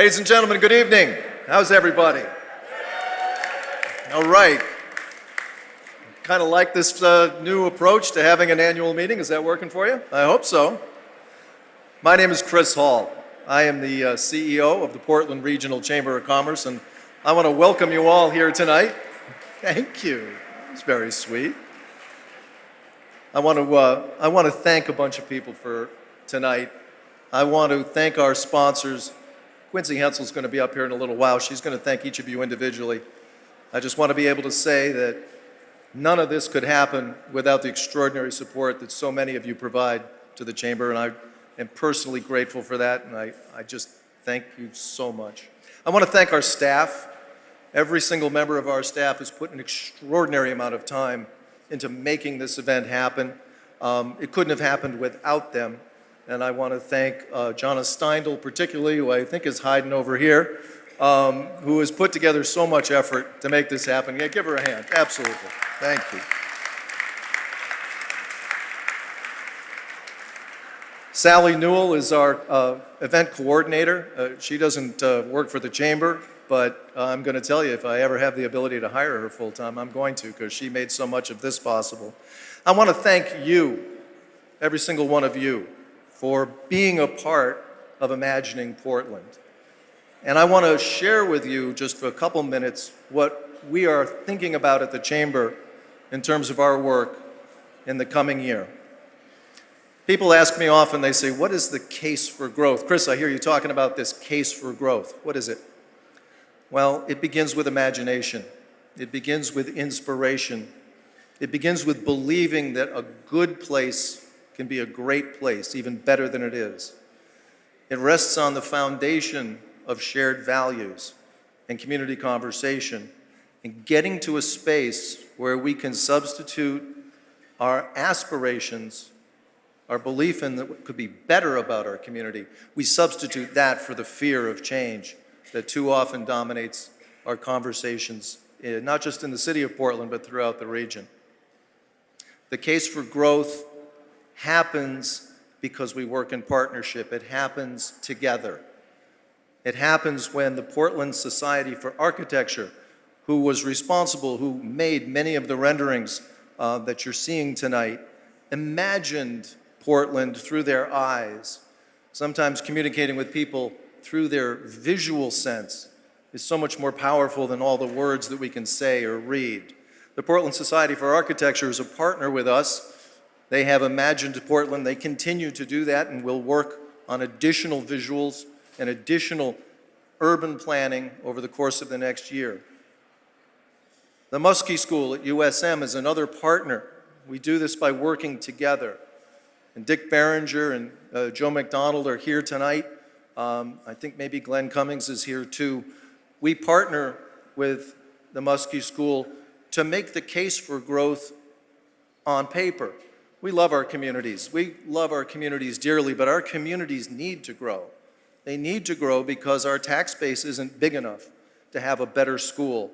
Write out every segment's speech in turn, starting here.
Ladies and gentlemen, good evening. How's everybody? All right. Kind of like this new approach to having an annual meeting. Is that working for you? I hope so. My name is Chris Hall. I am the CEO of the Portland Regional Chamber of Commerce, and I want to welcome you all here tonight. Thank you. It's very sweet. I want to thank a bunch of people for tonight. I want to thank our sponsors. Quincy Hensel's going to be up here in a little while. She's going to thank each of you individually. I just want to be able to say that none of this could happen without the extraordinary support that so many of you provide to the Chamber, and I am personally grateful for that, and I just thank you so much. I want to thank our staff. Every single member of our staff has put an extraordinary amount of time into making this event happen. It couldn't have happened without them. And I want to thank Jonna Steindl particularly, who I think is hiding over here, who has put together so much effort to make this happen. Yeah, give her a hand. Absolutely. Thank you. Sally Newell is our event coordinator. She doesn't work for the Chamber, but I'm going to tell you, if I ever have the ability to hire her full-time, I'm going to, because she made so much of this possible. I want to thank you, every single one of you, for being a part of imagining Portland. And I want to share with you, just for a couple minutes, what we are thinking about at the Chamber in terms of our work in the coming year. People ask me often, they say, what is the case for growth? Chris, I hear you talking about this case for growth. What is it? Well, it begins with imagination. It begins with inspiration. It begins with believing that a good place can be a great place, even better than it is. It rests on the foundation of shared values and community conversation, and getting to a space where we can substitute our aspirations, our belief in what could be better about our community. We substitute that for the fear of change that too often dominates our conversations, not just in the city of Portland, but throughout the region. The case for growth happens because we work in partnership. It happens together. It happens when the Portland Society for Architecture, who was responsible, who made many of the renderings that you're seeing tonight, imagined Portland through their eyes. Sometimes communicating with people through their visual sense is so much more powerful than all the words that we can say or read. The Portland Society for Architecture is a partner with us. They have imagined Portland. They continue to do that and will work on additional visuals and additional urban planning over the course of the next year. The Muskie School at USM is another partner. We do this by working together. And Dick Barringer and Joe McDonald are here tonight. I think maybe Glenn Cummings is here too. We partner with the Muskie School to make the case for growth on paper. We love our communities. We love our communities dearly, but our communities need to grow. They need to grow because our tax base isn't big enough to have a better school,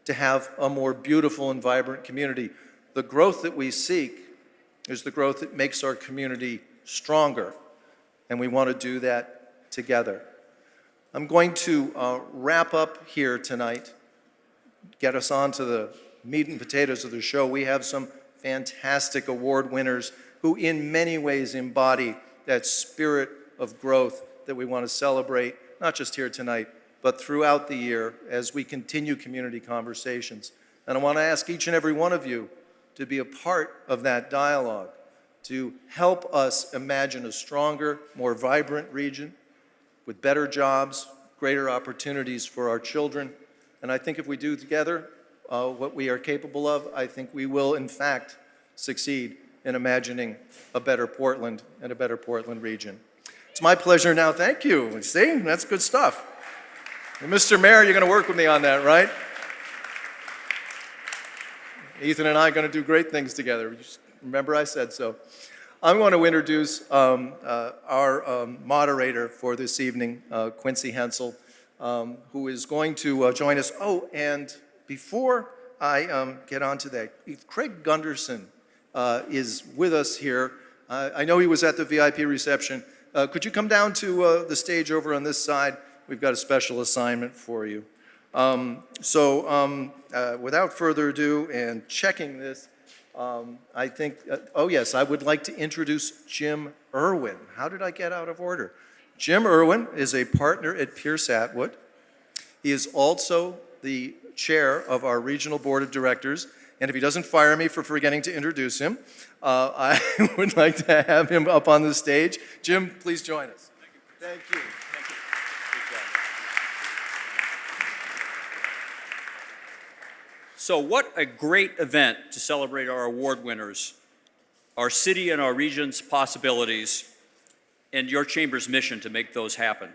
to have a more beautiful and vibrant community. The growth that we seek is the growth that makes our community stronger, and we want to do that together. I'm going to wrap up here tonight, get us on to the meat and potatoes of the show. We have some fantastic award winners who in many ways embody that spirit of growth that we want to celebrate, not just here tonight, but throughout the year as we continue community conversations. And I want to ask each and every one of you to be a part of that dialogue, to help us imagine a stronger, more vibrant region with better jobs, greater opportunities for our children. And I think if we do together what we are capable of, I think we will, in fact, succeed in imagining a better Portland and a better Portland region. It's my pleasure now. Thank you. See, that's good stuff. And Mr. Mayor, you're going to work with me on that, right? Ethan and I are going to do great things together. Just remember I said so. I'm going to introduce our moderator for this evening, Quincy Hensel, who is going to join us. Oh, and before I get on to that, Craig Gunderson is with us here. I know he was at the VIP reception. Could you come down to the stage over on this side? we've got a special assignment for you. Without further ado and checking this, I think, oh yes, I would like to introduce Jim Irwin. How did I get out of order? Jim Irwin is a partner at Pierce Atwood. He is also the chair of our regional board of directors. And if he doesn't fire me for forgetting to introduce him, I would like to have him up on the stage. Jim, please join us. Thank you. Thank you. So what a great event to celebrate our award winners, our city and our region's possibilities, and your chamber's mission to make those happen.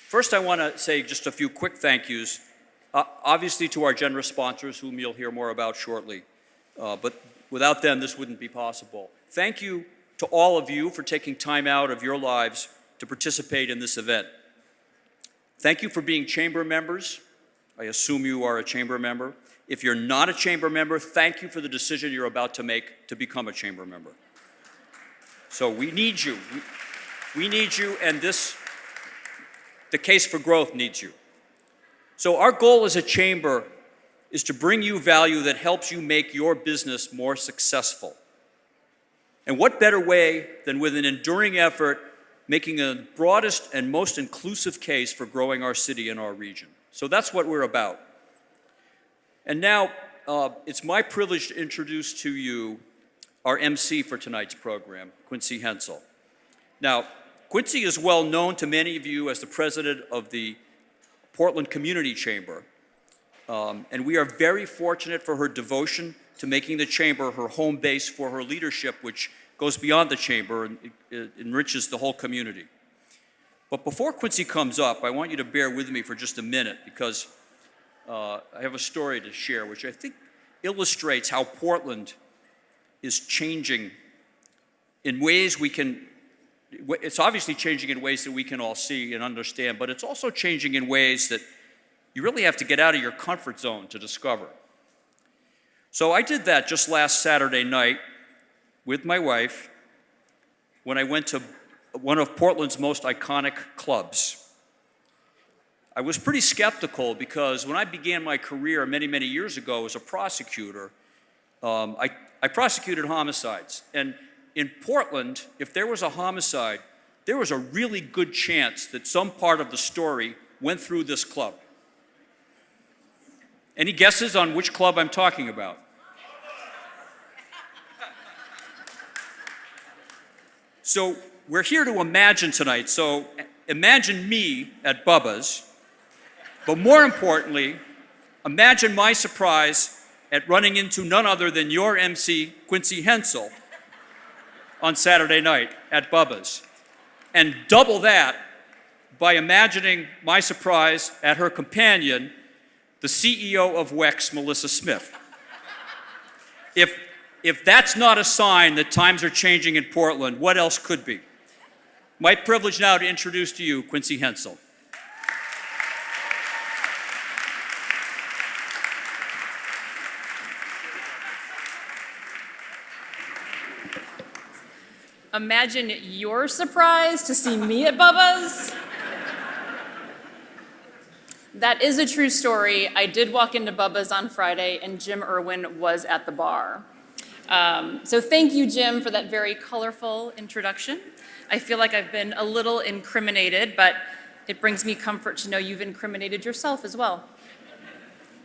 First, I want to say just a few quick thank yous, obviously to our generous sponsors, whom you'll hear more about shortly. But without them, this wouldn't be possible. Thank you to all of you for taking time out of your lives to participate in this event. Thank you for being chamber members. I assume you are a chamber member. If you're not a chamber member, thank you for the decision you're about to make to become a chamber member. So we need you. We need you, and the case for growth needs you. So our goal as a chamber is to bring you value that helps you make your business more successful. And what better way than with an enduring effort making the broadest and most inclusive case for growing our city and our region. So that's what we're about. And now it's my privilege to introduce to you our MC for tonight's program, Quincy Hensel. Now, Quincy is well known to many of you as the president of the Portland Community Chamber. And we are very fortunate for her devotion to making the chamber her home base for her leadership, which goes beyond the chamber and it enriches the whole community. But before Quincy comes up, I want you to bear with me for just a minute because I have a story to share which I think illustrates how Portland is changing in ways it's obviously changing in ways that we can all see and understand, but it's also changing in ways that you really have to get out of your comfort zone to discover. So I did that just last Saturday night with my wife when I went to one of Portland's most iconic clubs. I was pretty skeptical because when I began my career many, many years ago as a prosecutor, I prosecuted homicides. And in Portland, if there was a homicide, there was a really good chance that some part of the story went through this club. Any guesses on which club I'm talking about? So we're here to imagine tonight. So imagine me at Bubba's, but more importantly, imagine my surprise at running into none other than your MC, Quincy Hensel, on Saturday night at Bubba's. And double that by imagining my surprise at her companion, the CEO of WEX, Melissa Smith. If that's not a sign that times are changing in Portland, what else could be? My privilege now to introduce to you Quincy Hensel. Imagine your surprise to see me at Bubba's. That is a true story. I did walk into Bubba's on Friday and Jim Irwin was at the bar. So thank you, Jim, for that very colorful introduction. I feel like I've been a little incriminated, but it brings me comfort to know you've incriminated yourself as well.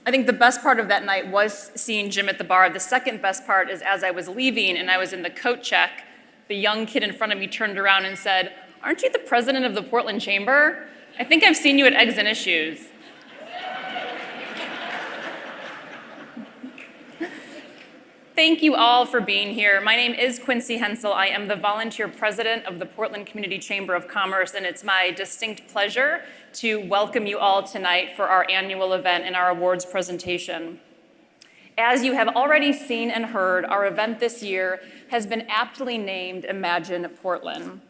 I think the best part of that night was seeing Jim at the bar. The second best part is as I was leaving and I was in the coat check, the young kid in front of me turned around and said, "Aren't you the president of the Portland Chamber? I think I've seen you at Eggs and Issues." Thank you all for being here. My name is Quincy Hensel. I am the volunteer president of the Portland Community Chamber of Commerce, and it's my distinct pleasure to welcome you all tonight for our annual event and our awards presentation. As you have already seen and heard, our event this year has been aptly named Imagine Portland.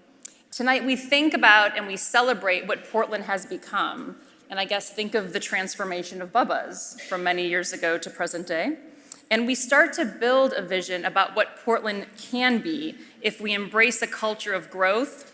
Tonight we think about and we celebrate what Portland has become, and I guess think of the transformation of Bubba's from many years ago to present day. And we start to build a vision about what Portland can be if we embrace a culture of growth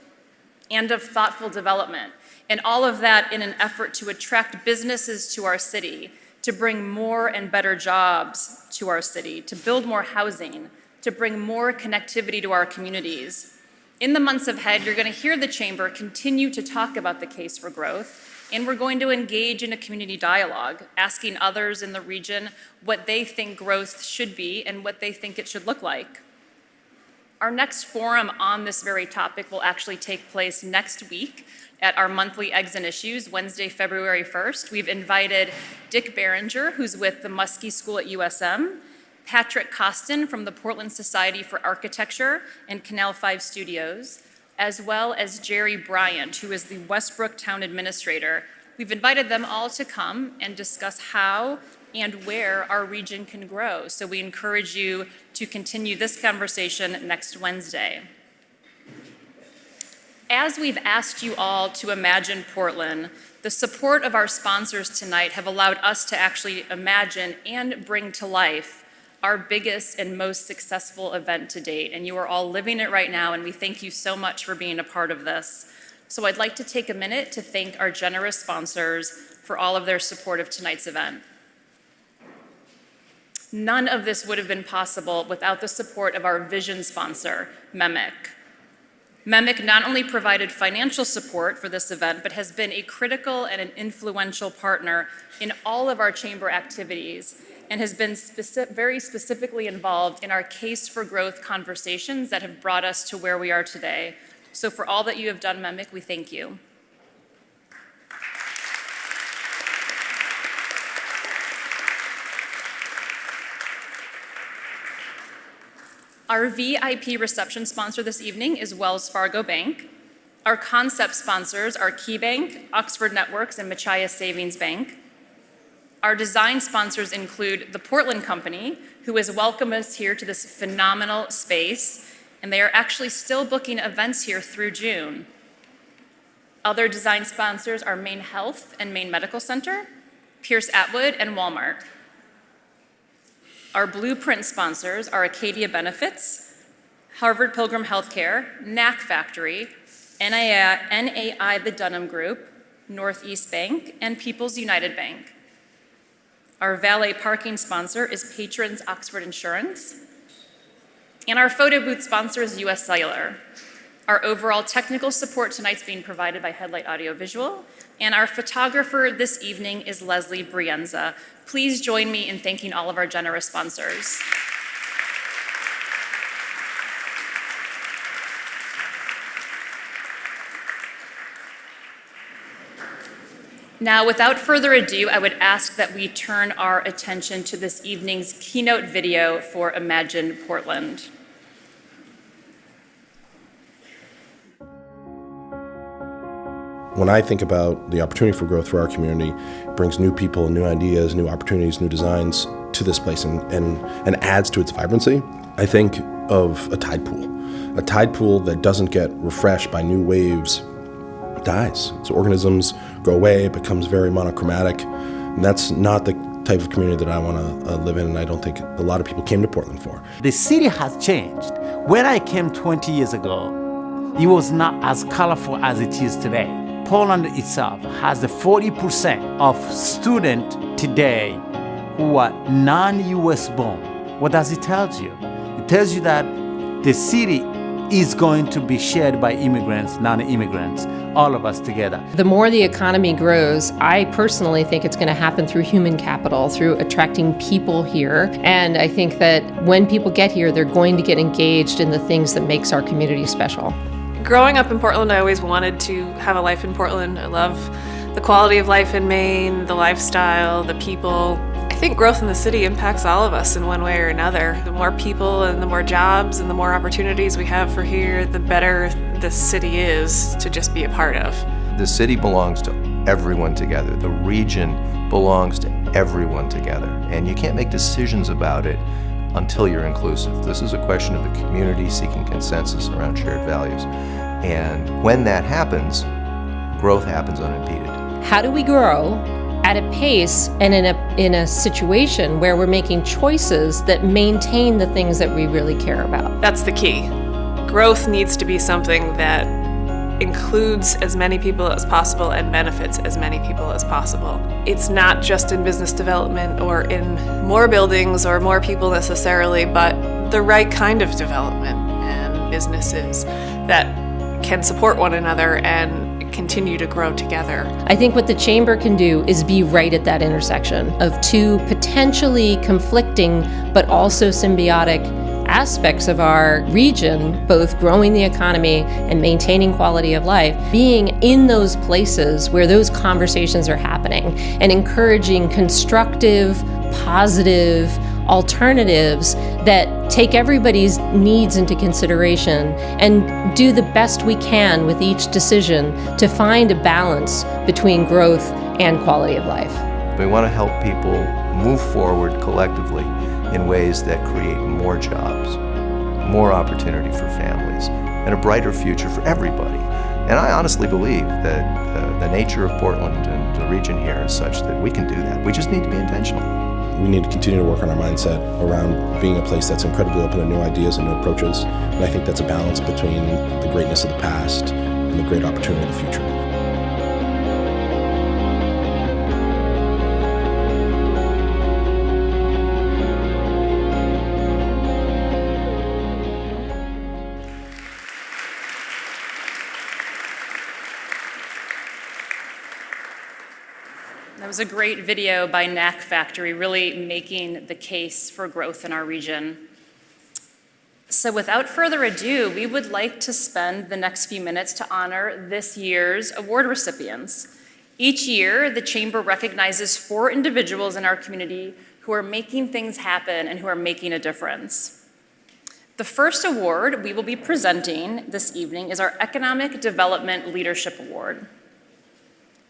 and of thoughtful development. And all of that in an effort to attract businesses to our city, to bring more and better jobs to our city, to build more housing, to bring more connectivity to our communities. In the months ahead, you're going to hear the Chamber continue to talk about the case for growth, and we're going to engage in a community dialogue, asking others in the region what they think growth should be and what they think it should look like. Our next forum on this very topic will actually take place next week at our monthly Eggs and Issues, Wednesday, February 1st. We've invited Dick Barringer, who's with the Muskie School at USM, Patrick Costin from the Portland Society for Architecture and Canal 5 Studios, as well as Jerry Bryant, who is the Westbrook Town Administrator. We've invited them all to come and discuss how and where our region can grow. So we encourage you to continue this conversation next Wednesday. As we've asked you all to imagine Portland, the support of our sponsors tonight have allowed us to actually imagine and bring to life our biggest and most successful event to date. And you are all living it right now, and we thank you so much for being a part of this. So I'd like to take a minute to thank our generous sponsors for all of their support of tonight's event. None of this would have been possible without the support of our vision sponsor, MEMIC. MEMIC not only provided financial support for this event, but has been a critical and an influential partner in all of our chamber activities and has been very specifically involved in our Case for Growth conversations that have brought us to where we are today. So for all that you have done, MEMIC, we thank you. Our VIP reception sponsor this evening is Wells Fargo Bank. Our concept sponsors are KeyBank, Oxford Networks, and Machias Savings Bank. Our design sponsors include the Portland Company, who has welcomed us here to this phenomenal space, and they are actually still booking events here through June. Other design sponsors are Maine Health and Maine Medical Center, Pierce Atwood, and Walmart. Our blueprint sponsors are Acadia Benefits, Harvard Pilgrim Healthcare, Knack Factory, NAI the Dunham Group, Northeast Bank, and People's United Bank. Our valet parking sponsor is Patrons Oxford Insurance. And our photo booth sponsor is US Cellular. Our overall technical support tonight's being provided by Headlight Audio Visual. And our photographer this evening is Leslie Brienza. Please join me in thanking all of our generous sponsors. Now, without further ado, I would ask that we turn our attention to this evening's keynote video for Imagine Portland. When I think about the opportunity for growth for our community, it brings new people, new ideas, new opportunities, new designs to this place and adds to its vibrancy. I think of a tide pool that doesn't get refreshed by new waves, dies. Its organisms go away, it becomes very monochromatic, and that's not the type of community that I want to live in, and I don't think a lot of people came to Portland for. The city has changed. When I came 20 years ago, it was not as colorful as it is today. Portland itself has 40% of students today who are non-US born. What does it tell you? It tells you that the city is going to be shared by immigrants, non-immigrants, all of us together. The more the economy grows, I personally think it's going to happen through human capital, through attracting people here. And I think that when people get here, they're going to get engaged in the things that makes our community special. Growing up in Portland, I always wanted to have a life in Portland. I love the quality of life in Maine, the lifestyle, the people. I think growth in the city impacts all of us in one way or another. The more people and the more jobs and the more opportunities we have for here, the better the city is to just be a part of. The city belongs to everyone together. The region belongs to everyone together. And you can't make decisions about it until you're inclusive. This is a question of the community seeking consensus around shared values. And when that happens, growth happens unimpeded. How do we grow at a pace and in a situation where we're making choices that maintain the things that we really care about? That's the key. Growth needs to be something that includes as many people as possible and benefits as many people as possible. It's not just in business development or in more buildings or more people necessarily, but the right kind of development and businesses that can support one another and continue to grow together. I think what the Chamber can do is be right at that intersection of two potentially conflicting but also symbiotic aspects of our region, both growing the economy and maintaining quality of life, being in those places where those conversations are happening and encouraging constructive, positive alternatives that take everybody's needs into consideration and do the best we can with each decision to find a balance between growth and quality of life. We want to help people move forward collectively in ways that create more jobs, more opportunity for families, and a brighter future for everybody. And I honestly believe that the nature of Portland and the region here is such that we can do that. We just need to be intentional. We need to continue to work on our mindset around being a place that's incredibly open to new ideas and new approaches. And I think that's a balance between the greatness of the past and the great opportunity of the future. That was a great video by Knack Factory, really making the case for growth in our region. So without further ado, we would like to spend the next few minutes to honor this year's award recipients. Each year, the Chamber recognizes 4 individuals in our community who are making things happen and who are making a difference. The first award we will be presenting this evening is our Economic Development Leadership Award.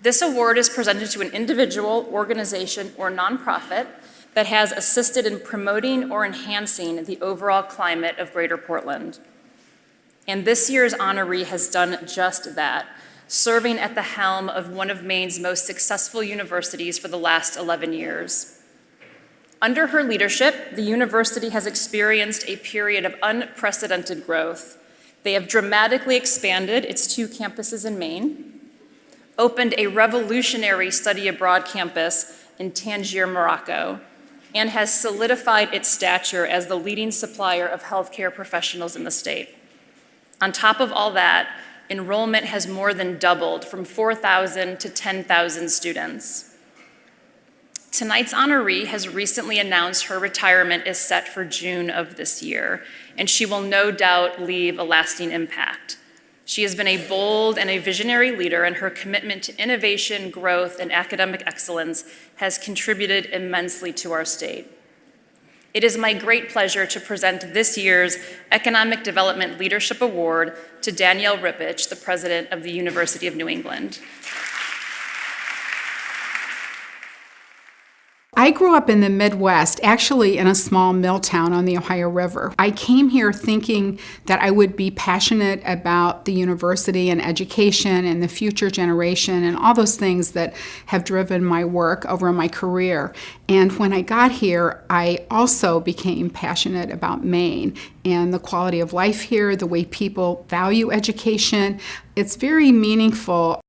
This award is presented to an individual, organization, or nonprofit that has assisted in promoting or enhancing the overall climate of Greater Portland. And this year's honoree has done just that, serving at the helm of one of Maine's most successful universities for the last 11 years. Under her leadership, the university has experienced a period of unprecedented growth. They have dramatically expanded its 2 campuses in Maine, opened a revolutionary study abroad campus in Tangier, Morocco, and has solidified its stature as the leading supplier of healthcare professionals in the state. On top of all that, enrollment has more than doubled from 4,000 to 10,000 students. Tonight's honoree has recently announced her retirement is set for June of this year, and she will no doubt leave a lasting impact. She has been a bold and a visionary leader, and her commitment to innovation, growth, and academic excellence has contributed immensely to our state. It is my great pleasure to present this year's Economic Development Leadership Award to Danielle Ripich, the president of the University of New England. I grew up in the Midwest, actually in a small mill town on the Ohio River. I came here thinking that I would be passionate about the university and education and the future generation and all those things that have driven my work over my career. And when I got here, I also became passionate about Maine and the quality of life here, the way people value education. It's very meaningful.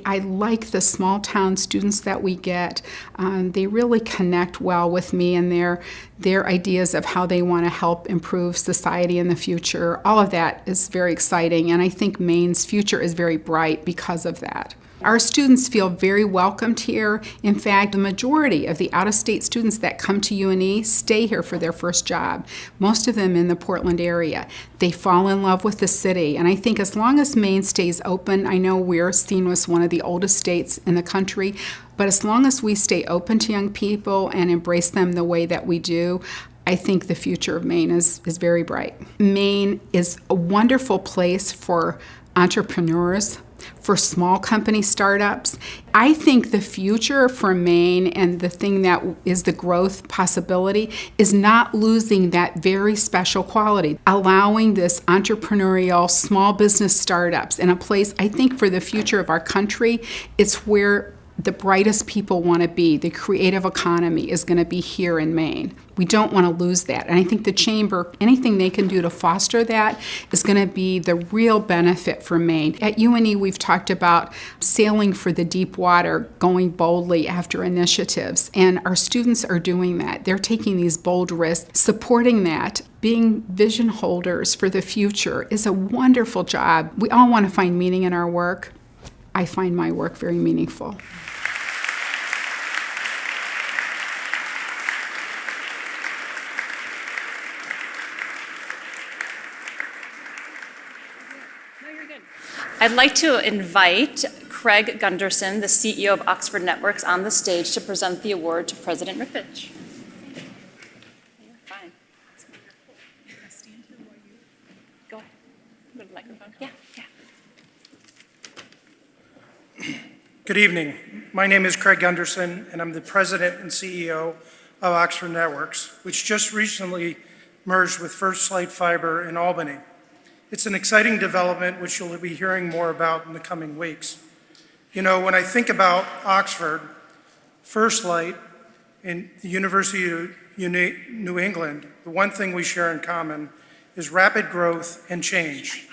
I like the small town students that we get. They really connect well with me and their ideas of how they want to help improve society in the future. All of that is very exciting, and I think Maine's future is very bright because of that. Our students feel very welcomed here. In fact, the majority of the out-of-state students that come to UNE stay here for their first job, most of them in the Portland area. They fall in love with the city, and I think as long as Maine stays open, I know we're seen as one of the oldest states in the country, but as long as we stay open to young people and embrace them the way that we do, I think the future of Maine is very bright. Maine is a wonderful place for entrepreneurs, for small company startups. I think the future for Maine and the thing that is the growth possibility is not losing that very special quality, allowing this entrepreneurial small business startups in a place, I think for the future of our country, it's where the brightest people want to be, the creative economy is going to be here in Maine. We don't want to lose that. And I think the Chamber, anything they can do to foster that is going to be the real benefit for Maine. At UNE, we've talked about sailing for the deep water, going boldly after initiatives. And our students are doing that. They're taking these bold risks, supporting that. Being vision holders for the future is a wonderful job. We all want to find meaning in our work. I find my work very meaningful. I'd like to invite Craig Gunderson, the CEO of Oxford Networks, on the stage to present the award to President Rippich. Fine. Go ahead. Go to the microphone. Yeah. Good evening. My name is Craig Gunderson, and I'm the president and CEO of Oxford Networks, which just recently merged with First Light Fiber in Albany. It's an exciting development which you'll be hearing more about in the coming weeks. You know, when I think about Oxford, First Light, and the University of New England, the one thing we share in common is rapid growth and change.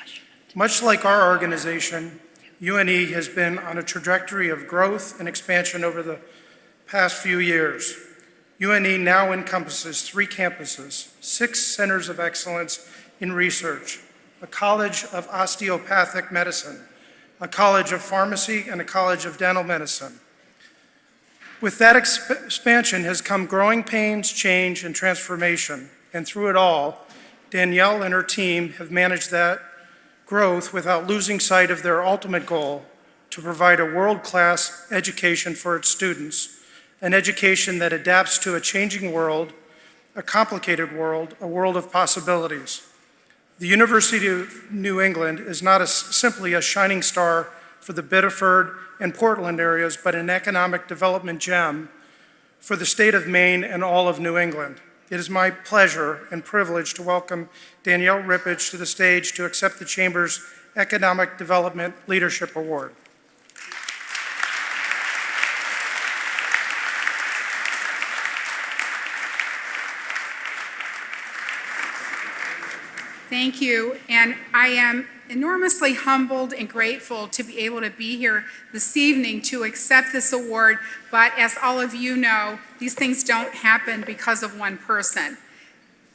Much like our organization, UNE has been on a trajectory of growth and expansion over the past few years. UNE now encompasses 3 campuses, 6 centers of excellence in research, a college of osteopathic medicine, a college of pharmacy, and a college of dental medicine. With that expansion has come growing pains, change, and transformation. And through it all, Danielle and her team have managed that growth without losing sight of their ultimate goal, to provide a world-class education for its students, an education that adapts to a changing world, a complicated world, a world of possibilities. The University of New England is not simply a shining star for the Biddeford and Portland areas, but an economic development gem for the state of Maine and all of New England. It is my pleasure and privilege to welcome Danielle Rippich to the stage to accept the Chamber's Economic Development Leadership Award. Thank you, and I am enormously humbled and grateful to be able to be here this evening to accept this award, but as all of you know, these things don't happen because of one person.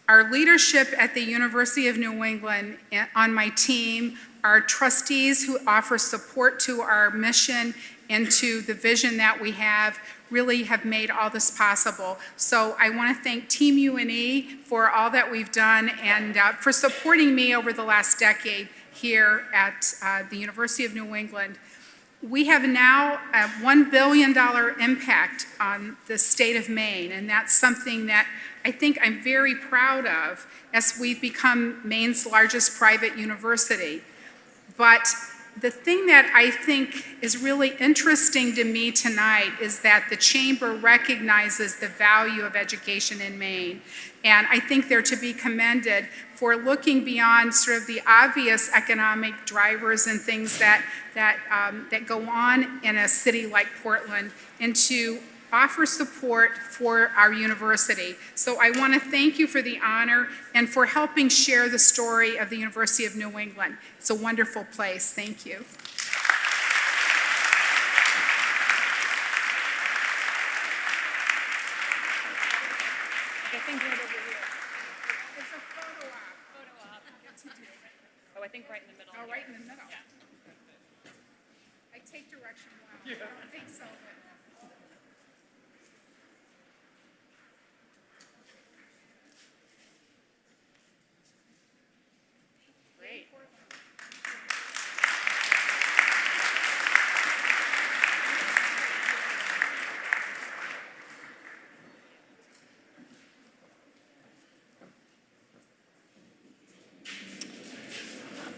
Our leadership at the University of New England on my team, our trustees who offer support to our mission and to the vision that we have, really have made all this possible. So I want to thank Team UNE for all that we've done and for supporting me over the last decade here at the University of New England. We have now a $1 billion impact on the state of Maine, and that's something that I think I'm very proud of as we've become Maine's largest private university. But the thing that I think is really interesting to me tonight is that the Chamber recognizes the value of education in Maine. And I think they're to be commended for looking beyond sort of the obvious economic drivers and things that go on in a city like Portland and to offer support for our university. So I want to thank you for the honor and for helping share the story of the University of New England. It's a wonderful place. Thank you. I think right over here. It's a photo op. Oh, I think right in the middle. Oh, right in the middle. Yeah. I take direction well. Yeah. I think so. Great.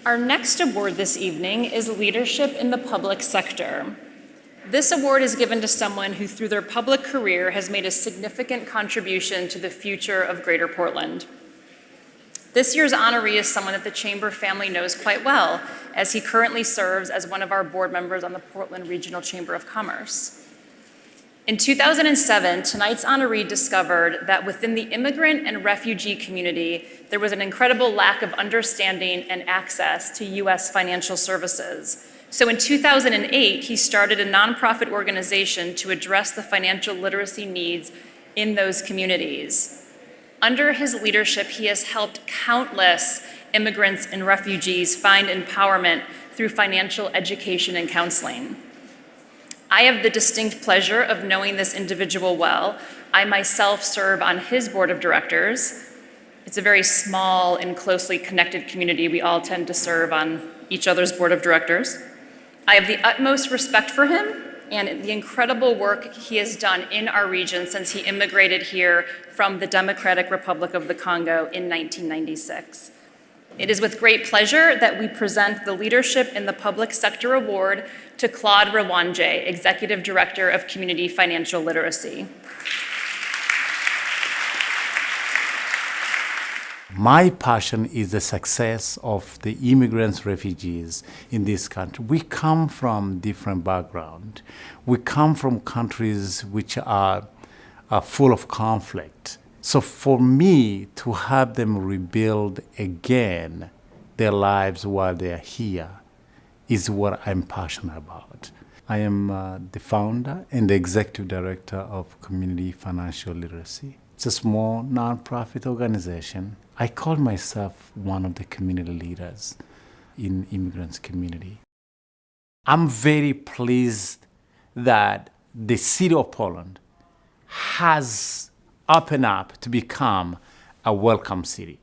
Our next award this evening is Leadership in the Public Sector. This award is given to someone who, through their public career, has made a significant contribution to the future of Greater Portland. This year's honoree is someone that the Chamber family knows quite well, as he currently serves as one of our board members on the Portland Regional Chamber of Commerce. In 2007, tonight's honoree discovered that within the immigrant and refugee community, there was an incredible lack of understanding and access to U.S. financial services. So in 2008, he started a nonprofit organization to address the financial literacy needs in those communities. Under his leadership, he has helped countless immigrants and refugees find empowerment through financial education and counseling. I have the distinct pleasure of knowing this individual well. I myself serve on his board of directors. It's a very small and closely connected community. We all tend to serve on each other's board of directors. I have the utmost respect for him and the incredible work he has done in our region since he immigrated here from the Democratic Republic of the Congo in 1996. It is with great pleasure that we present the Leadership in the Public Sector Award to Claude Rwanje, Executive Director of Community Financial Literacy. My passion is the success of the immigrants, refugees in this country. We come from different backgrounds. We come from countries which are full of conflict. So for me to have them rebuild again their lives while they are here is what I'm passionate about. I am the founder and the executive director of Community Financial Literacy. It's a small nonprofit organization. I call myself one of the community leaders in immigrants community. I'm very pleased that the city of Portland has opened up to become a welcome city.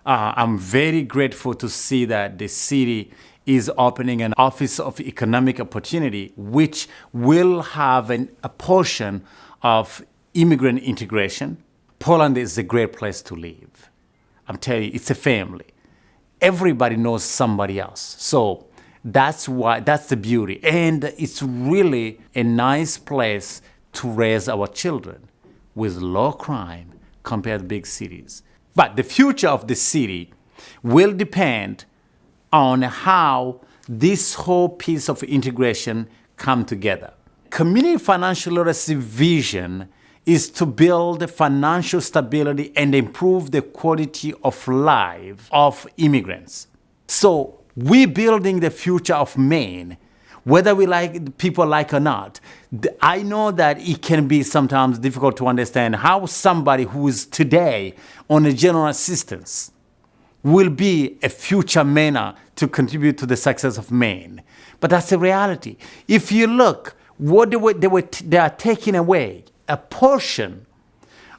I'm very grateful to see that the city is opening an Office of Economic Opportunity, which will have a portion of immigrant integration. Portland is a great place to live. I'm telling you, it's a family. Everybody knows somebody else. So that's the beauty. And it's really a nice place to raise our children with low crime compared to big cities. But the future of the city will depend on how this whole piece of integration come together. Community financial literacy vision is to build financial stability and improve the quality of life of immigrants. So we're building the future of Maine, whether people like or not. I know that it can be sometimes difficult to understand how somebody who is today on a general assistance will be a future Mainer to contribute to the success of Maine. But that's the reality. If you look, what they are taking away a portion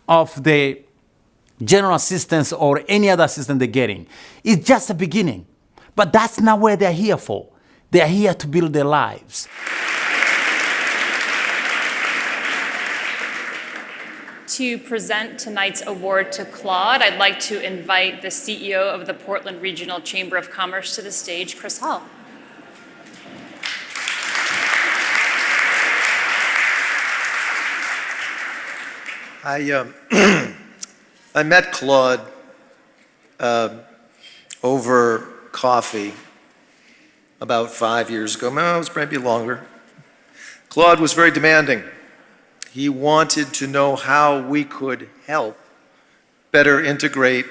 of the general assistance or any other assistance they're getting. It's just the beginning. But that's not where they're here for. They're here to build their lives. To present tonight's award to Claude, I'd like to invite the CEO of the Portland Regional Chamber of Commerce to the stage, Chris Hall. I met Claude over coffee about 5 years ago. No, it was maybe longer. Claude was very demanding. He wanted to know how we could help better integrate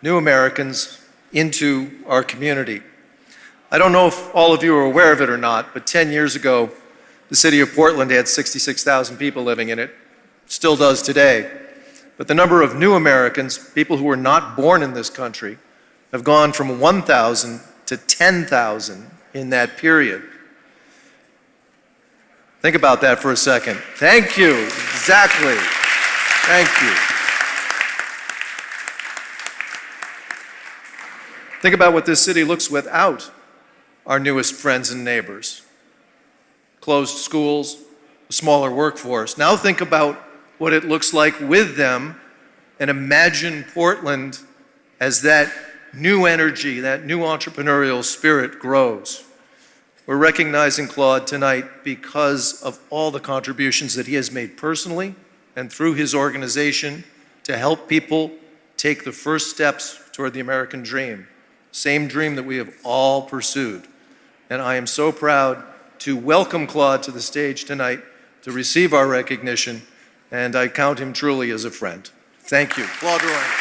new Americans into our community. I don't know if all of you are aware of it or not, but 10 years ago, the city of Portland had 66,000 people living in it. Still does today. But the number of new Americans, people who were not born in this country, have gone from 1,000 to 10,000 in that period. Think about that for a second. Thank you. Exactly. Thank you. Think about what this city looks without our newest friends and neighbors. Closed schools, a smaller workforce. Now think about what it looks like with them, and imagine Portland as that new energy, that new entrepreneurial spirit grows. We're recognizing Claude tonight because of all the contributions that he has made personally and through his organization to help people take the first steps toward the American dream, same dream that we have all pursued. And I am so proud to welcome Claude to the stage tonight to receive our recognition, and I count him truly as a friend. Thank you. Claude Ruane.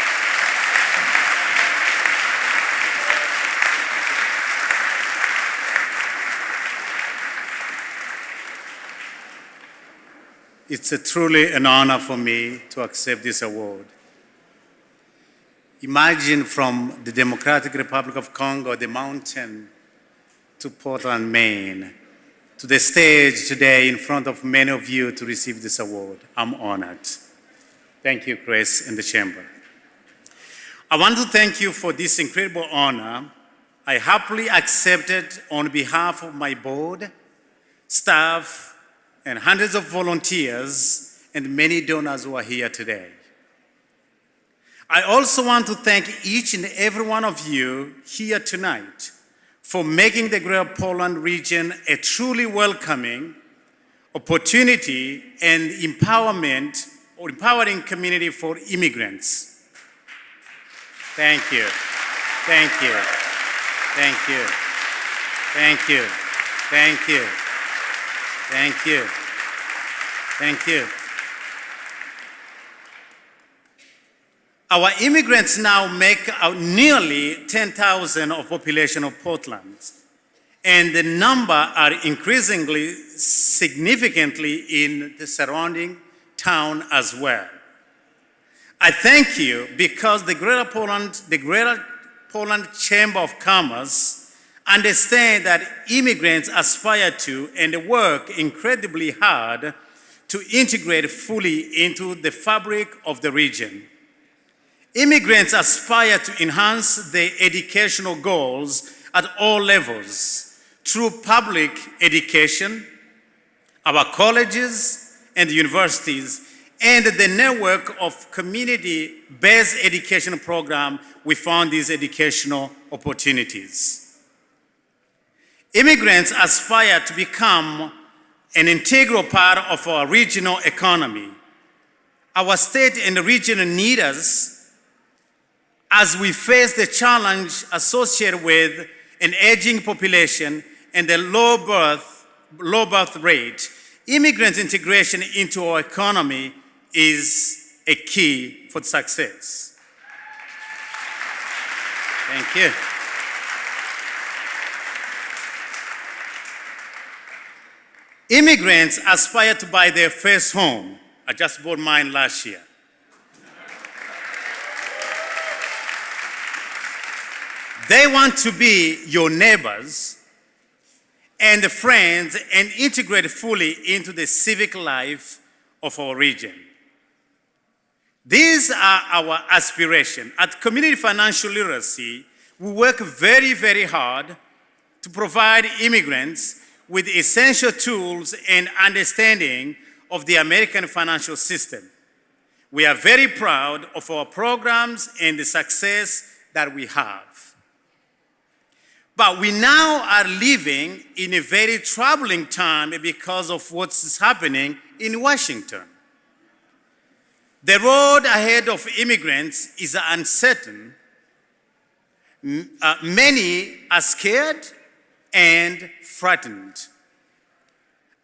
It's truly an honor for me to accept this award. Imagine from the Democratic Republic of Congo, the mountain, to Portland, Maine, to the stage today in front of many of you to receive this award. I'm honored. Thank you, Chris, and the Chamber. I want to thank you for this incredible honor. I happily accept it on behalf of my board, staff, and hundreds of volunteers and many donors who are here today. I also want to thank each and every one of you here tonight for making the Greater Portland region a truly welcoming opportunity and empowering community for immigrants. Thank you. Thank you. Thank you. Thank you. Thank you. Thank you. Thank you. Our immigrants now make out nearly 10,000 of population of Portland, and the number are increasingly significantly in the surrounding town as well. I thank you because the Greater Portland Chamber of Commerce understand that immigrants aspire to and work incredibly hard to integrate fully into the fabric of the region. Immigrants aspire to enhance their educational goals at all levels through public education, our colleges and universities, and the network of community-based education programs we found these educational opportunities. Immigrants aspire to become an integral part of our regional economy. Our state and region need us as we face the challenge associated with an aging population and a low birth rate. Immigrants' integration into our economy is a key for success. Thank you. Immigrants aspire to buy their first home. I just bought mine last year. They want to be your neighbors and friends and integrate fully into the civic life of our region. These are our aspirations. At Community Financial Literacy, we work very, very hard to provide immigrants with essential tools and understanding of the American financial system. We are very proud of our programs and the success that we have. But we now are living in a very troubling time because of what's happening in Washington. The road ahead of immigrants is uncertain. Many are scared and frightened.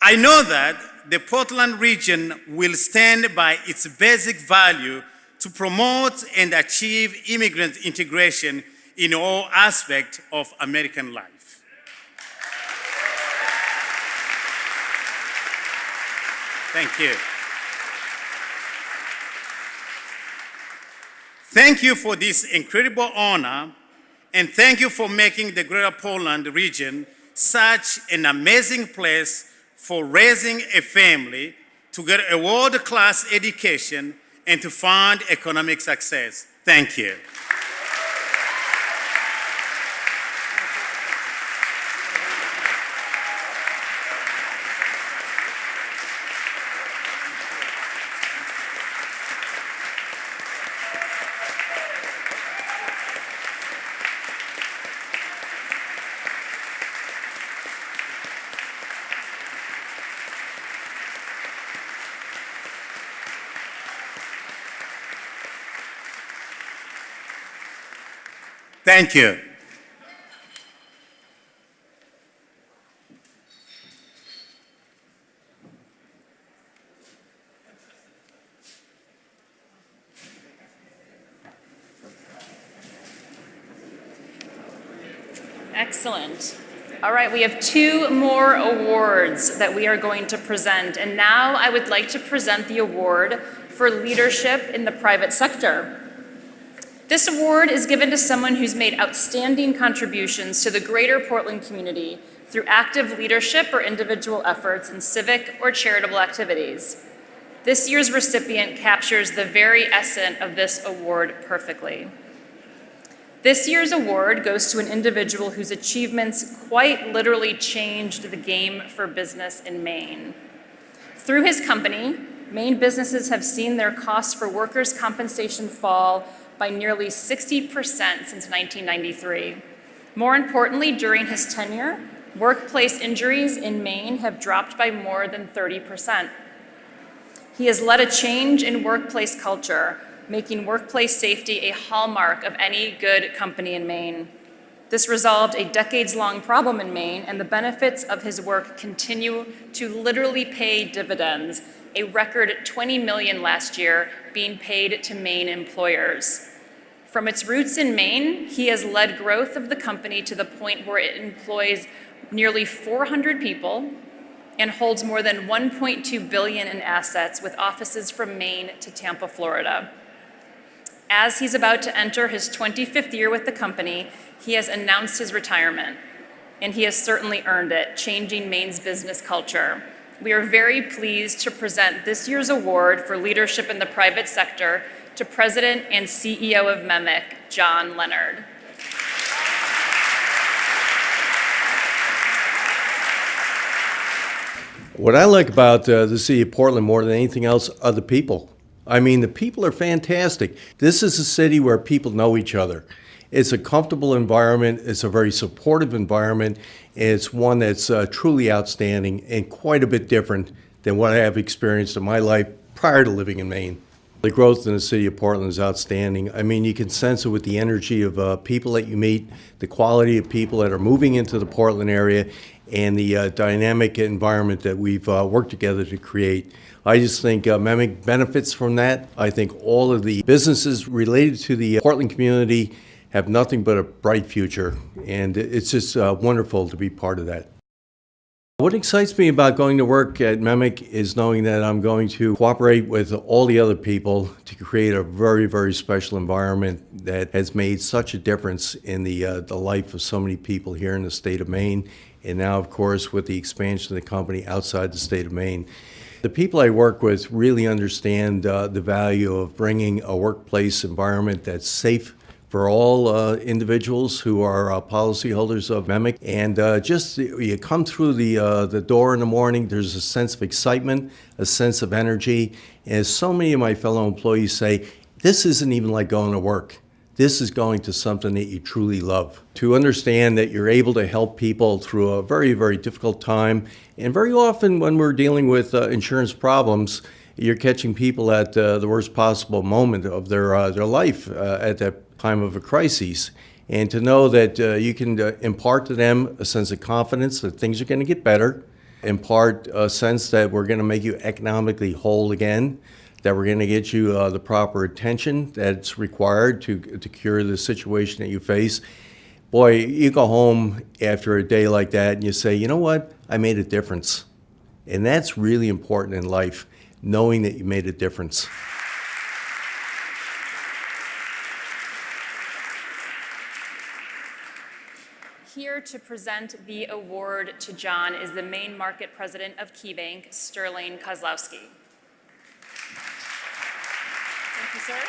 I know that the Portland region will stand by its basic value to promote and achieve immigrant integration in all aspects of American life. Thank you. Thank you for this incredible honor, and thank you for making the Greater Portland region such an amazing place for raising a family, to get a world-class education, and to find economic success. Thank you. Thank you. Excellent. All right, we have 2 more awards that we are going to present. And now I would like to present the award for leadership in the private sector. This award is given to someone who's made outstanding contributions to the greater Portland community through active leadership or individual efforts in civic or charitable activities. This year's recipient captures the very essence of this award perfectly. This year's award goes to an individual whose achievements quite literally changed the game for business in Maine. Through his company, Maine businesses have seen their costs for workers' compensation fall by nearly 60% since 1993. More importantly, during his tenure, workplace injuries in Maine have dropped by more than 30%. He has led a change in workplace culture, making workplace safety a hallmark of any good company in Maine. This resolved a decades-long problem in Maine, and the benefits of his work continue to literally pay dividends, a record $20 million last year being paid to Maine employers. From its roots in Maine, he has led growth of the company to the point where it employs nearly 400 people and holds more than $1.2 billion in assets, with offices from Maine to Tampa, Florida. As he's about to enter his 25th year with the company, he has announced his retirement, and he has certainly earned it, changing Maine's business culture. We are very pleased to present this year's award for leadership in the private sector to President and CEO of MEMIC, John Leonard. What I like about the city of Portland more than anything else are the people. I mean, the people are fantastic. This is a city where people know each other. It's a comfortable environment. It's a very supportive environment. It's one that's truly outstanding and quite a bit different than what I have experienced in my life prior to living in Maine. The growth in the city of Portland is outstanding. I mean, you can sense it with the energy of people that you meet, the quality of people that are moving into the Portland area, and the dynamic environment that we've worked together to create. I just think MEMIC benefits from that. I think all of the businesses related to the Portland community have nothing but a bright future, and it's just wonderful to be part of that. What excites me about going to work at MEMIC is knowing that I'm going to cooperate with all the other people to create a very, very special environment that has made such a difference in the life of so many people here in the state of Maine, and now, of course, with the expansion of the company outside the state of Maine. The people I work with really understand the value of bringing a workplace environment that's safe for all individuals who are policyholders of MEMIC. And just you come through the door in the morning, there's a sense of excitement, a sense of energy. As so many of my fellow employees say, this isn't even like going to work. This is going to something that you truly love. To understand that you're able to help people through a very, very difficult time, and very often when we're dealing with insurance problems, you're catching people at the worst possible moment of their life at that time of a crisis. And to know that you can impart to them a sense of confidence that things are going to get better, impart a sense that we're going to make you economically whole again, that we're going to get you the proper attention that's required to cure the situation that you face. Boy, you go home after a day like that and you say, you know what, I made a difference. And that's really important in life, knowing that you made a difference. Here to present the award to John is the Maine Market President of KeyBank, Sterling Kozlowski. Thank you, sir.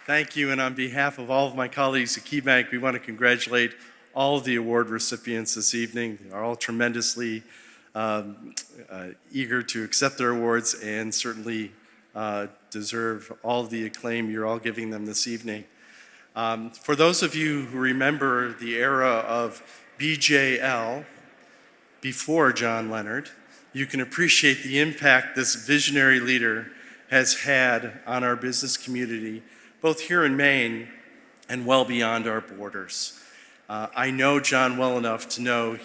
Thank you, and on behalf of all of my colleagues at KeyBank, we want to congratulate all of the award recipients this evening. They are all tremendously eager to accept their awards and certainly deserve all of the acclaim you're all giving them this evening. For those of you who remember the era of BJL before John Leonard, you can appreciate the impact this visionary leader has had on our business community, both here in Maine and well beyond our borders. I know John well enough to know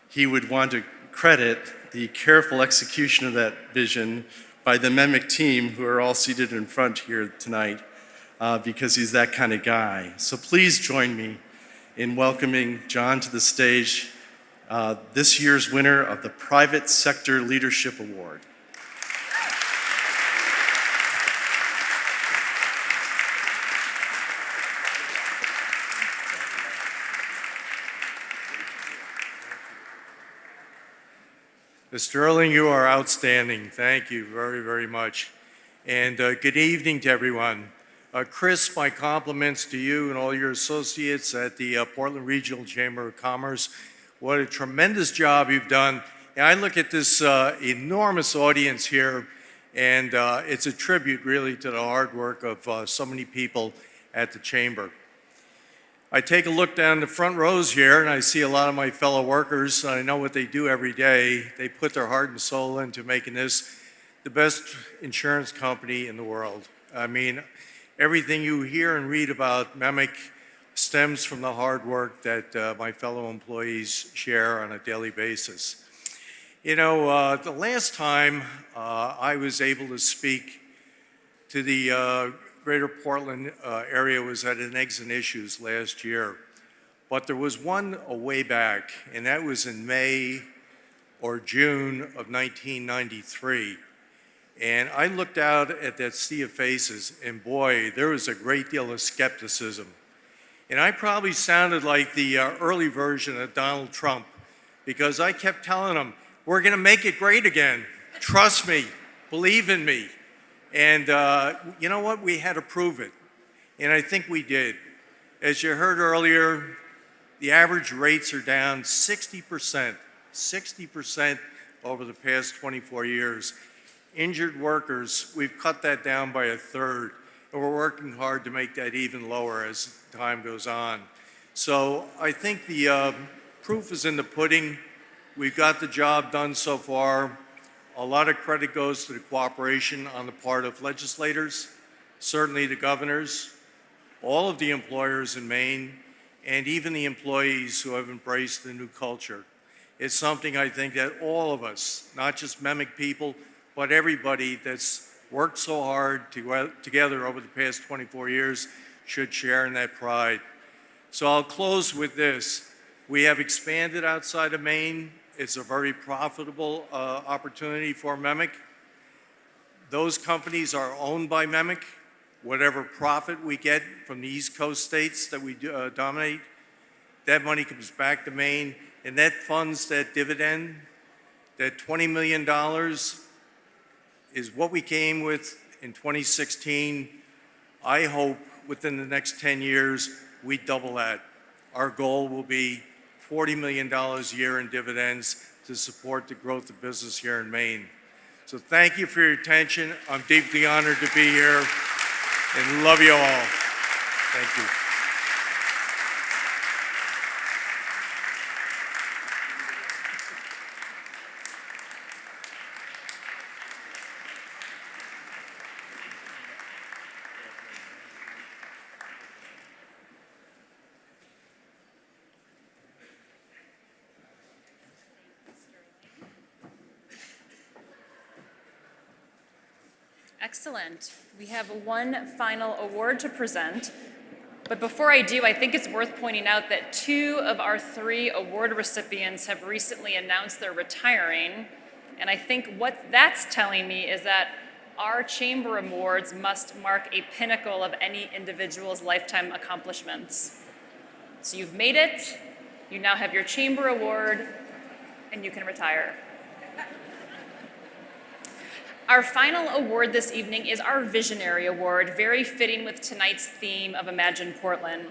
he would want to credit the careful execution of that vision by the MEMIC team, who are all seated in front here tonight. because he's that kind of guy. So please join me in welcoming John to the stage, this year's winner of the Private Sector Leadership Award. Mr. Erling, you are outstanding. Thank you very, very much. And good evening to everyone. Chris, my compliments to you and all your associates at the Portland Regional Chamber of Commerce. What a tremendous job you've done. And I look at this enormous audience here, and it's a tribute really to the hard work of so many people at the Chamber. I take a look down the front rows here, and I see a lot of my fellow workers. I know what they do every day. They put their heart and soul into making this the best insurance company in the world. I mean, everything you hear and read about MEMIC stems from the hard work that my fellow employees share on a daily basis. You know, the last time I was able to speak to the Greater Portland area was at an Eggs and Issues last year. But there was one way back, and that was in May or June of 1993. And I looked out at that sea of faces, and boy, there was a great deal of skepticism. And I probably sounded like the early version of Donald Trump, because I kept telling him, we're gonna make it great again. Trust me, believe in me. And you know what? We had to prove it. And I think we did. As you heard earlier, the average rates are down 60%, 60% over the past 24 years. Injured workers, we've cut that down by a third. And we're working hard to make that even lower as time goes on. So I think the proof is in the pudding. We've got the job done so far. A lot of credit goes to the cooperation on the part of legislators, certainly the governors, all of the employers in Maine, and even the employees who have embraced the new culture. It's something I think that all of us, not just MEMIC people, but everybody that's worked so hard together over the past 24 years should share in that pride. So I'll close with this. We have expanded outside of Maine. It's a very profitable opportunity for MEMIC. Those companies are owned by MEMIC. Whatever profit we get from the East Coast states that we dominate, that money comes back to Maine, and that funds that dividend. That $20 million is what we came with in 2016. I hope within the next 10 years, we double that. Our goal will be $40 million a year in dividends to support the growth of business here in Maine. So thank you for your attention. I'm deeply honored to be here and love you all. Thank you. Excellent. We have one final award to present. But before I do, I think it's worth pointing out that 2 of our 3 award recipients have recently announced they're retiring. And I think what that's telling me is that our Chamber Awards must mark a pinnacle of any individual's lifetime accomplishments. So you've made it, you now have your Chamber Award, and you can retire. Our final award this evening is our Visionary Award, very fitting with tonight's theme of Imagine Portland.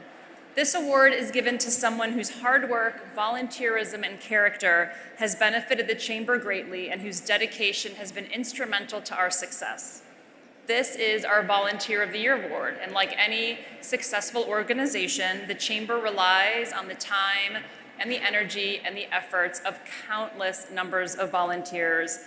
This award is given to someone whose hard work, volunteerism, and character has benefited the Chamber greatly and whose dedication has been instrumental to our success. This is our Volunteer of the Year Award, and like any successful organization, the Chamber relies on the time and the energy and the efforts of countless numbers of volunteers.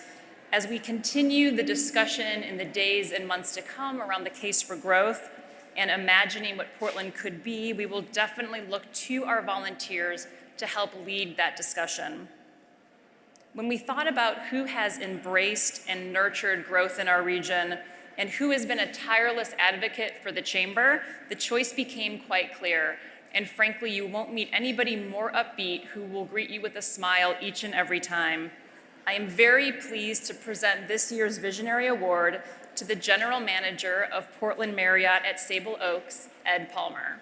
As we continue the discussion in the days and months to come around the case for growth and imagining what Portland could be, we will definitely look to our volunteers to help lead that discussion. When we thought about who has embraced and nurtured growth in our region and who has been a tireless advocate for the Chamber, the choice became quite clear. And frankly, you won't meet anybody more upbeat who will greet you with a smile each and every time. I am very pleased to present this year's Visionary Award to the General Manager of Portland Marriott at Sable Oaks, Ed Palmer.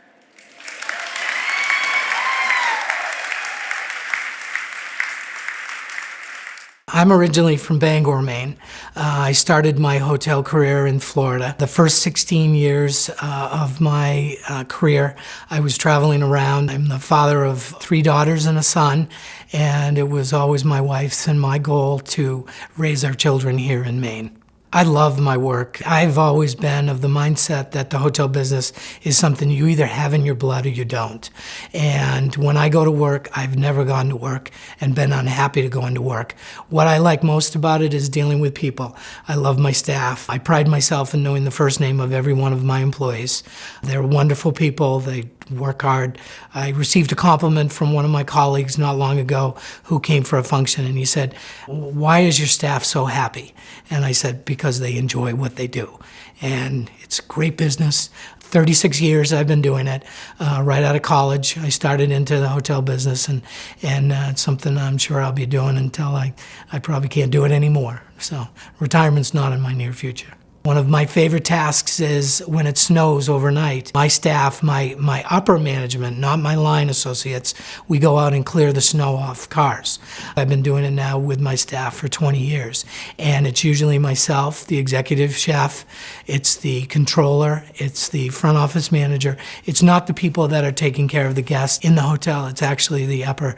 I'm originally from Bangor, Maine. I started my hotel career in Florida. The first 16 years of my career, I was traveling around. I'm the father of 3 daughters and a son, and it was always my wife's and my goal to raise our children here in Maine. I love my work. I've always been of the mindset that the hotel business is something you either have in your blood or you don't. And when I go to work, I've never gone to work and been unhappy to go into work. What I like most about it is dealing with people. I love my staff. I pride myself in knowing the first name of every one of my employees. They're wonderful people. They work hard. I received a compliment from one of my colleagues not long ago who came for a function, and he said, "Why is your staff so happy?" And I said, "Because they enjoy what they do." And it's a great business. 36 years I've been doing it. Right out of college, I started into the hotel business, and it's something I'm sure I'll be doing until I probably can't do it anymore. So retirement's not in my near future. One of my favorite tasks is when it snows overnight. My staff, my upper management, not my line associates, we go out and clear the snow off cars. I've been doing it now with my staff for 20 years. And it's usually myself, the executive chef, it's the controller, it's the front office manager. It's not the people that are taking care of the guests in the hotel, it's actually the upper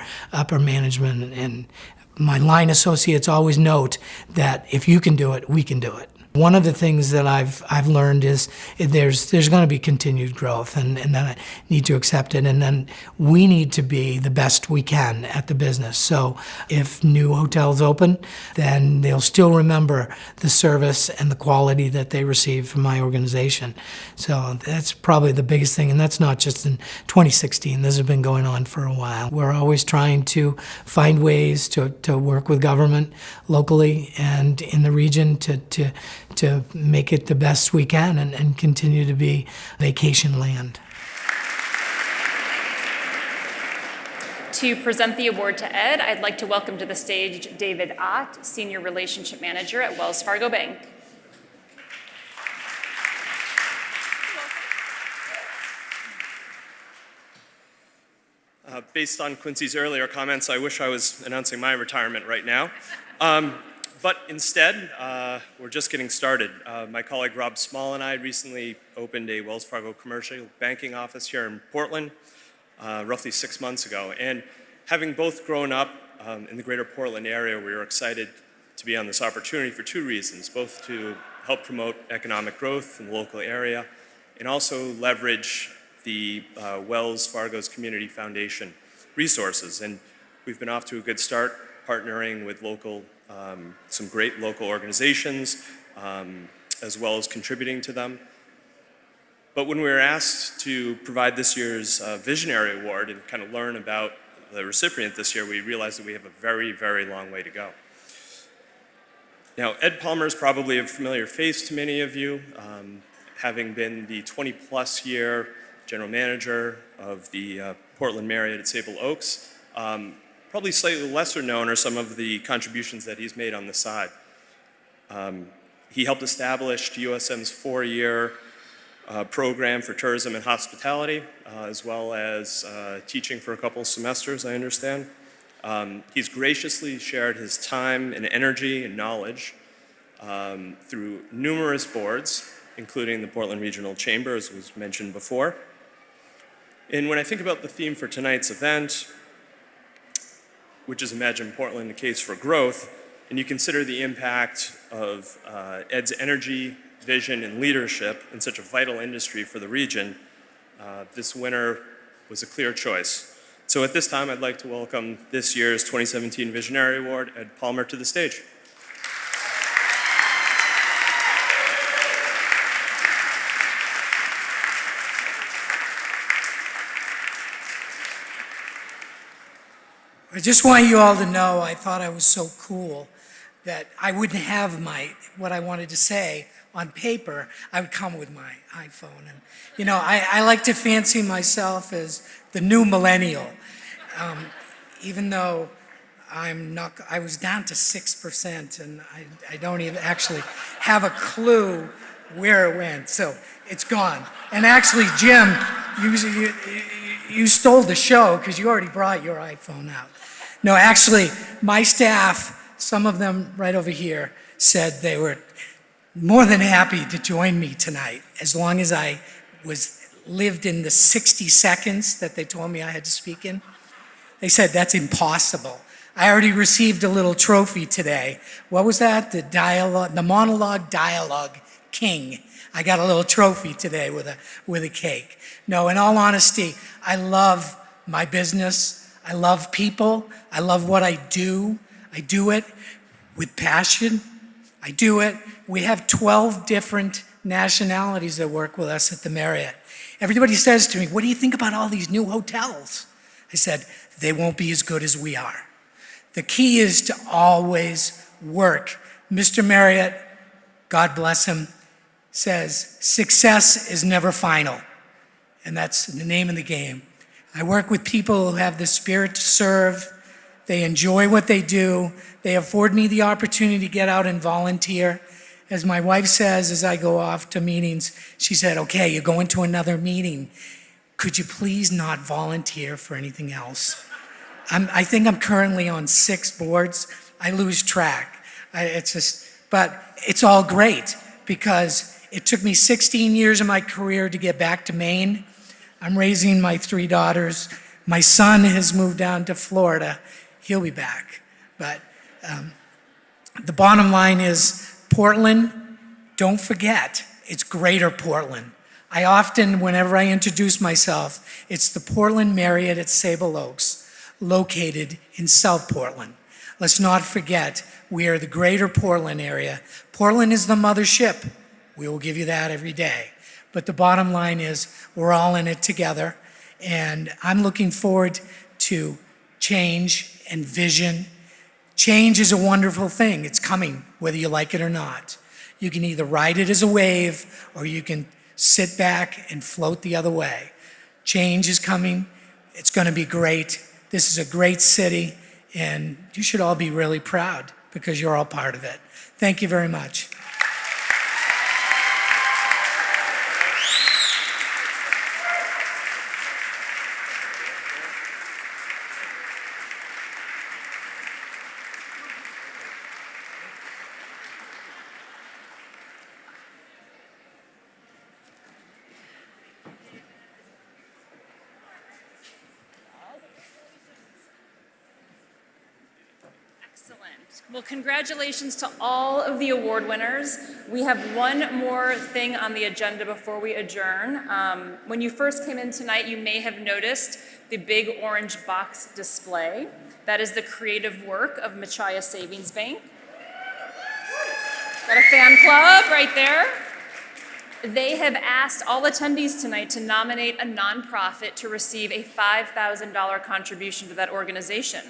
management. And my line associates always note that if you can do it, we can do it. One of the things that I've learned is there's going to be continued growth, and then I need to accept it, and then we need to be the best we can at the business. So if new hotels open, then they'll still remember the service and the quality that they receive from my organization. So that's probably the biggest thing, and that's not just in 2016. This has been going on for a while. We're always trying to find ways to work with government locally and in the region to make it the best we can and continue to be vacation land. To present the award to Ed, I'd like to welcome to the stage David Ott, Senior Relationship Manager at Wells Fargo Bank. Based on Quincy's earlier comments, I wish I was announcing my retirement right now. But instead, we're just getting started. My colleague Rob Small and I recently opened a Wells Fargo commercial banking office here in Portland roughly 6 months ago. And having both grown up in the greater Portland area, we were excited to be on this opportunity for 2 reasons, both to help promote economic growth in the local area and also leverage the Wells Fargo's Community Foundation resources. And we've been off to a good start, partnering with some great local organizations, as well as contributing to them. But when we were asked to provide this year's Visionary Award and kind of learn about the recipient this year, we realized that we have a very, very long way to go. Now, Ed Palmer is probably a familiar face to many of you, having been the 20-plus year general manager of the Portland Marriott at Sable Oaks. Probably slightly lesser known are some of the contributions that he's made on the side. He helped establish USM's 4-year program for tourism and hospitality, as well as teaching for a couple of semesters, I understand. He's graciously shared his time and energy and knowledge through numerous boards, including the Portland Regional Chamber, as was mentioned before. And when I think about the theme for tonight's event, which is Imagine Portland, a Case for Growth, and you consider the impact of Ed's energy, vision, and leadership in such a vital industry for the region, this winner was a clear choice. So at this time, I'd like to welcome this year's 2017 Visionary Award, Ed Palmer, to the stage. I just want you all to know I thought I was so cool that I wouldn't have what I wanted to say on paper, I would come with my iPhone. And, you know, I like to fancy myself as the new millennial, even though I was down to 6%, and I don't even actually have a clue where it went. So it's gone. And actually, Jim, you stole the show because you already brought your iPhone out. No, actually, my staff, some of them right over here, said they were more than happy to join me tonight, as long as I lived in the 60 seconds that they told me I had to speak in. They said that's impossible. I already received a little trophy today. What was that? The monologue dialogue king. I got a little trophy today with a cake. No, in all honesty, I love my business. I love people. I love what I do. I do it with passion. I do it. We have 12 different nationalities that work with us at the Marriott. Everybody says to me, what do you think about all these new hotels? I said, they won't be as good as we are. The key is to always work. Mr. Marriott, God bless him, says success is never final. And that's the name of the game. I work with people who have the spirit to serve. They enjoy what they do. They afford me the opportunity to get out and volunteer. As my wife says, as I go off to meetings, she said, okay, you're going to another meeting. Could you please not volunteer for anything else? I think I'm currently on 6 boards. I lose track. But it's all great because it took me 16 years of my career to get back to Maine. I'm raising my 3 daughters. My son has moved down to Florida. He'll be back. But the bottom line is Portland, don't forget, it's Greater Portland. I often, whenever I introduce myself, it's the Portland Marriott at Sable Oaks, located in South Portland. Let's not forget, we are the Greater Portland area. Portland is the mothership. We will give you that every day. But the bottom line is we're all in it together, and I'm looking forward to change and vision. Change is a wonderful thing. It's coming, whether you like it or not. You can either ride it as a wave, or you can sit back and float the other way. Change is coming. It's going to be great. This is a great city, and you should all be really proud because you're all part of it. Thank you very much. Well, congratulations to all of the award winners. We have one more thing on the agenda before we adjourn. When you first came in tonight, you may have noticed the big orange box display. That is the creative work of Machia Savings Bank. Got a fan club right there. They have asked all attendees tonight to nominate a nonprofit to receive a $5,000 contribution to that organization.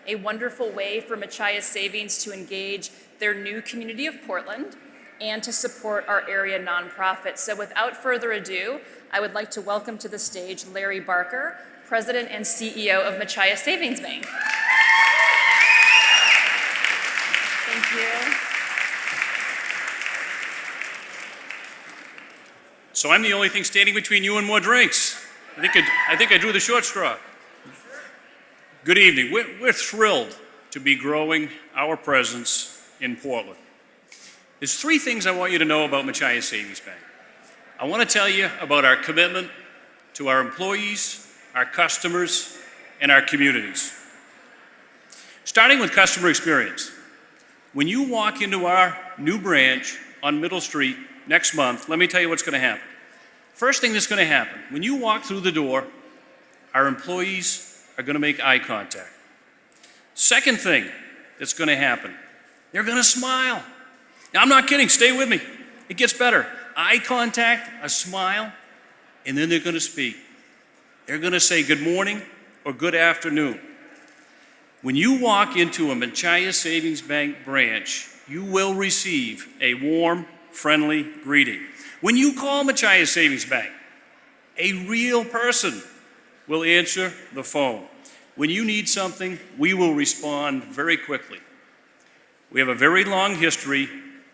A wonderful way for Machia Savings to engage their new community of Portland and to support our area nonprofits. So without further ado, I would like to welcome to the stage Larry Barker, President and CEO of Machia Savings Bank. Thank you. So I'm the only thing standing between you and more drinks. I think I drew the short straw. Good evening. We're thrilled to be growing our presence in Portland. There's 3 things I want you to know about Machia Savings Bank. I want to tell you about our commitment to our employees, our customers, and our communities. Starting with customer experience. When you walk into our new branch on Middle Street next month, let me tell you what's going to happen. First thing that's going to happen, when you walk through the door, our employees are going to make eye contact. Second thing that's going to happen, they're going to smile. Now, I'm not kidding, stay with me. It gets better. Eye contact, a smile, and then they're going to speak. They're going to say good morning or good afternoon. When you walk into a Machia Savings Bank branch, you will receive a warm, friendly greeting. When you call Machias Savings Bank, a real person will answer the phone. When you need something, we will respond very quickly. We have a very long history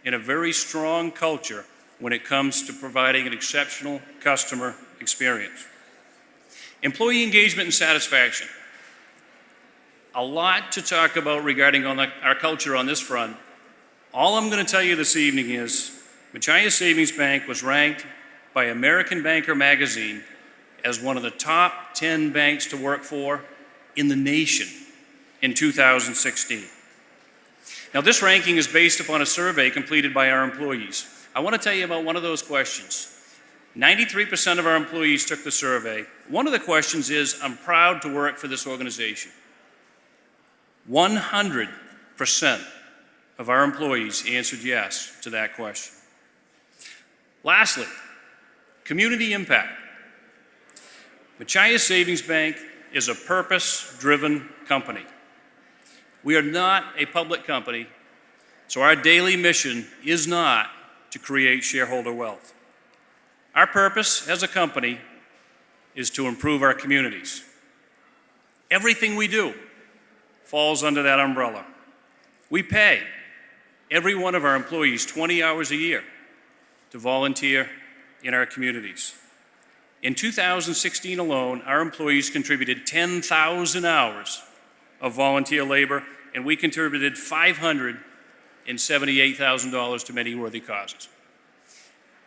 and a very strong culture when it comes to providing an exceptional customer experience. Employee engagement and satisfaction. A lot to talk about regarding our culture on this front. All I'm going to tell you this evening is Machias Savings Bank was ranked by American Banker magazine as one of the top 10 banks to work for in the nation in 2016. Now, this ranking is based upon a survey completed by our employees. I want to tell you about one of those questions. 93% of our employees took the survey. One of the questions is, I'm proud to work for this organization. 100% of our employees answered yes to that question. Lastly, community impact. Machias Savings Bank is a purpose-driven company. We are not a public company, so our daily mission is not to create shareholder wealth. Our purpose as a company is to improve our communities. Everything we do falls under that umbrella. We pay every one of our employees 20 hours a year to volunteer in our communities. In 2016 alone, our employees contributed 10,000 hours of volunteer labor, and we contributed $578,000 to many worthy causes.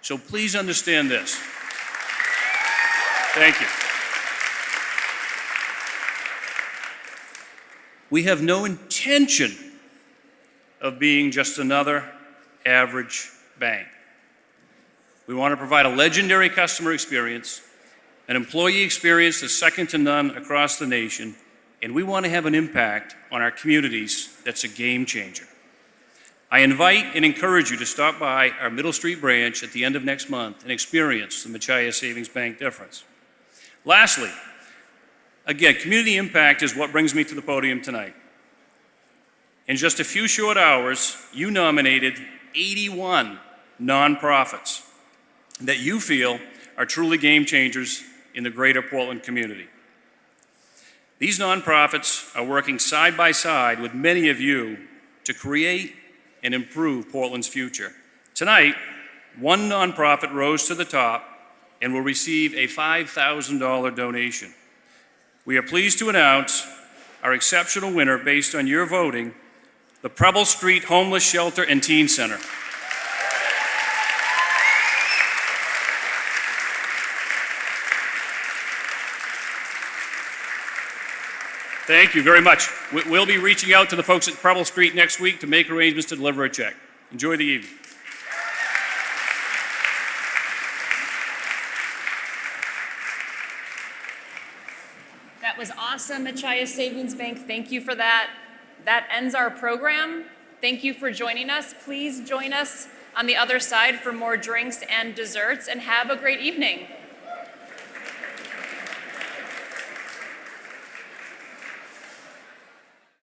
So please understand this. Thank you. We have no intention of being just another average bank. We want to provide a legendary customer experience, an employee experience that's second to none across the nation, and we want to have an impact on our communities that's a game changer. I invite and encourage you to stop by our Middle Street branch at the end of next month and experience the Machias Savings Bank difference. Lastly, again, community impact is what brings me to the podium tonight. In just a few short hours, you nominated 81 nonprofits that you feel are truly game changers in the greater Portland community. These nonprofits are working side by side with many of you to create and improve Portland's future. Tonight, one nonprofit rose to the top and will receive a $5,000 donation. We are pleased to announce our exceptional winner based on your voting, the Preble Street Homeless Shelter and Teen Center. Thank you very much. We'll be reaching out to the folks at Preble Street next week to make arrangements to deliver a check. Enjoy the evening. That was awesome, Machias Savings Bank. Thank you for that. That ends our program. Thank you for joining us. Please join us on the other side for more drinks and desserts, and have a great evening.